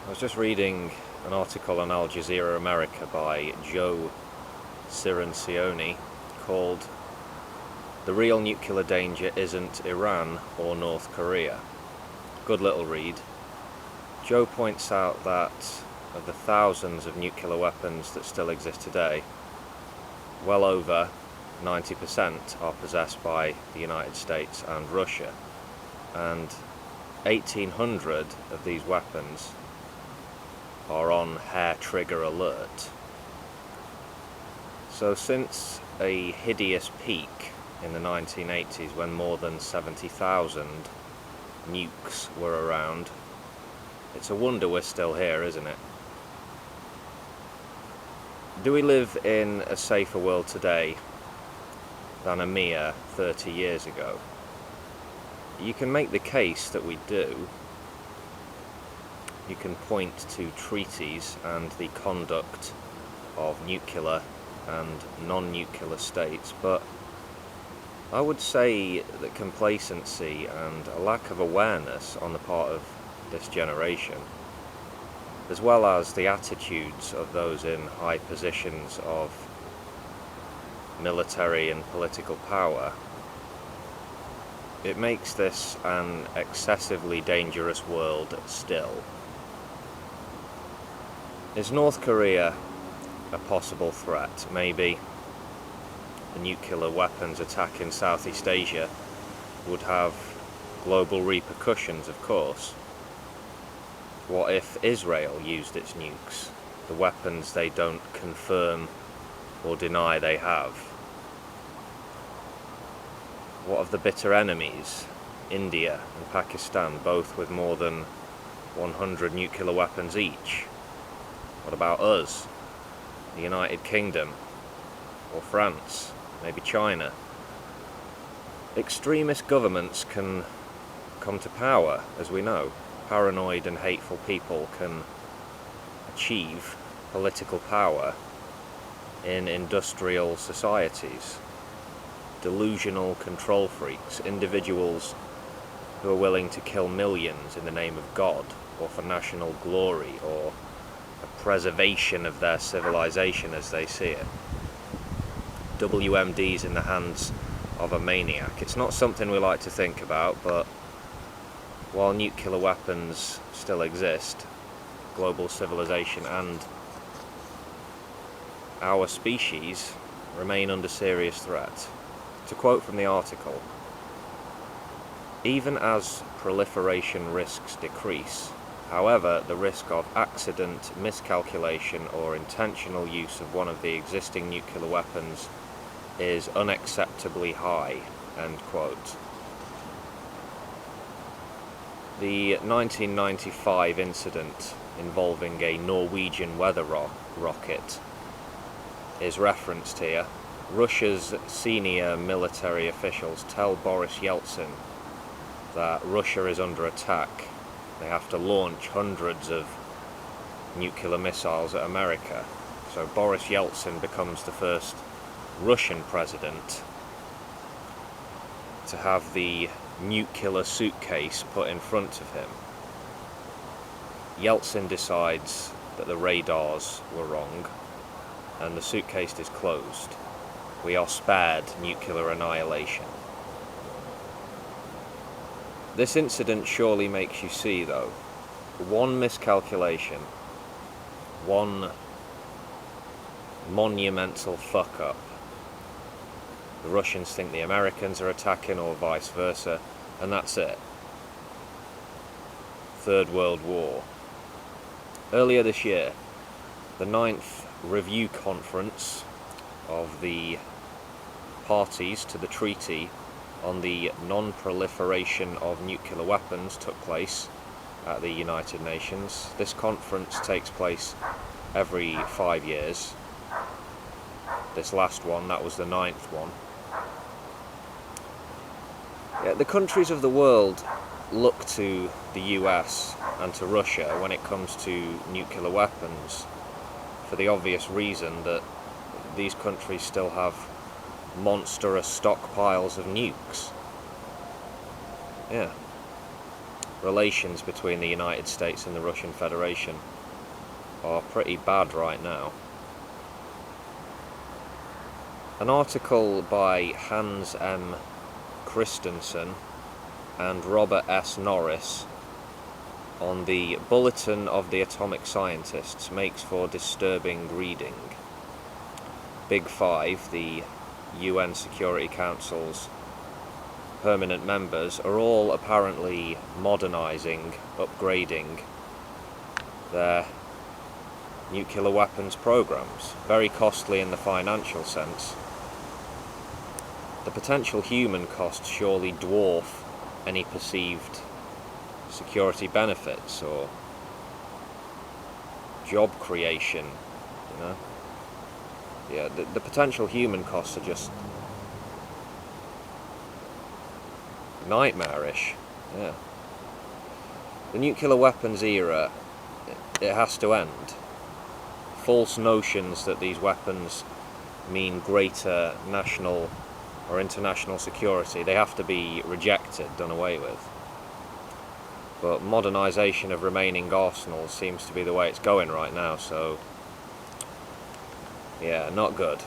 I was just reading an article on Al Jazeera America by Joe Cirincione called "The Real Nuclear Danger Isn't Iran or North Korea." Good little read. Joe points out that of the thousands of nuclear weapons that still exist today, well over 90% are possessed by the United States and Russia, and 1,800 of these weapons are on hair trigger alert. So since a hideous peak in the 1980s when more than 70,000 nukes were around, it's a wonder we're still here, isn't it? Do we live in a safer world today than a mere 30 years ago? You can make the case that we do. You can point to treaties and the conduct of nuclear and non-nuclear states, but I would say that complacency and a lack of awareness on the part of this generation, as well as the attitudes of those in high positions of military and political power, it makes this an excessively dangerous world still. Is North Korea a possible threat? Maybe. A nuclear weapons attack in Southeast Asia would have global repercussions, of course. What if Israel used its nukes, the weapons they don't confirm or deny they have? What of the bitter enemies, India and Pakistan, both with more than 100 nuclear weapons each? What about us, the United Kingdom, or France, maybe China? Extremist governments can come to power, as we know. Paranoid and hateful people can achieve political power in industrial societies. Delusional control freaks, individuals who are willing to kill millions in the name of God, or for national glory, or a preservation of their civilization as they see it. WMDs in the hands of a maniac. It's not something we like to think about, but while nuclear weapons still exist, global civilization and our species remain under serious threat. To quote from the article, "Even as proliferation risks decrease, however, the risk of accident, miscalculation, or intentional use of one of the existing nuclear weapons is unacceptably high." End quote. The 1995 incident involving a Norwegian weather rocket is referenced here. Russia's senior military officials tell Boris Yeltsin that Russia is under attack. They have to launch hundreds of nuclear missiles at America. So Boris Yeltsin becomes the first Russian president to have the nuclear suitcase put in front of him. Yeltsin decides that the radars were wrong and the suitcase is closed. We are spared nuclear annihilation. This incident surely makes you see, though, one miscalculation, one monumental fuck-up. The Russians think the Americans are attacking, or vice versa, and that's it. Third World War. Earlier this year, the 9th Review Conference of the parties to the Treaty on the Non-proliferation of Nuclear Weapons took place at the United Nations. This conference takes place every 5 years. This last one, that was the 9th one. Yeah, the countries of the world look to the US and to Russia when it comes to nuclear weapons for the obvious reason that these countries still have monstrous stockpiles of nukes. Yeah. relations between the United States and the Russian Federation are pretty bad right now. An article by Hans M. Christensen and Robert S. Norris on the Bulletin of the Atomic Scientists makes for disturbing reading. Big Five, the UN Security Council's permanent members, are all apparently modernising, upgrading their nuclear weapons programs. Very costly in the financial sense. The potential human costs surely dwarf any perceived security benefits or job creation, you know. Yeah, the potential human costs are just nightmarish. Yeah. The nuclear weapons era, it has to end. False notions that these weapons mean greater national or international security, they have to be rejected, done away with. But modernisation of remaining arsenals seems to be the way it's going right now, so yeah, not good.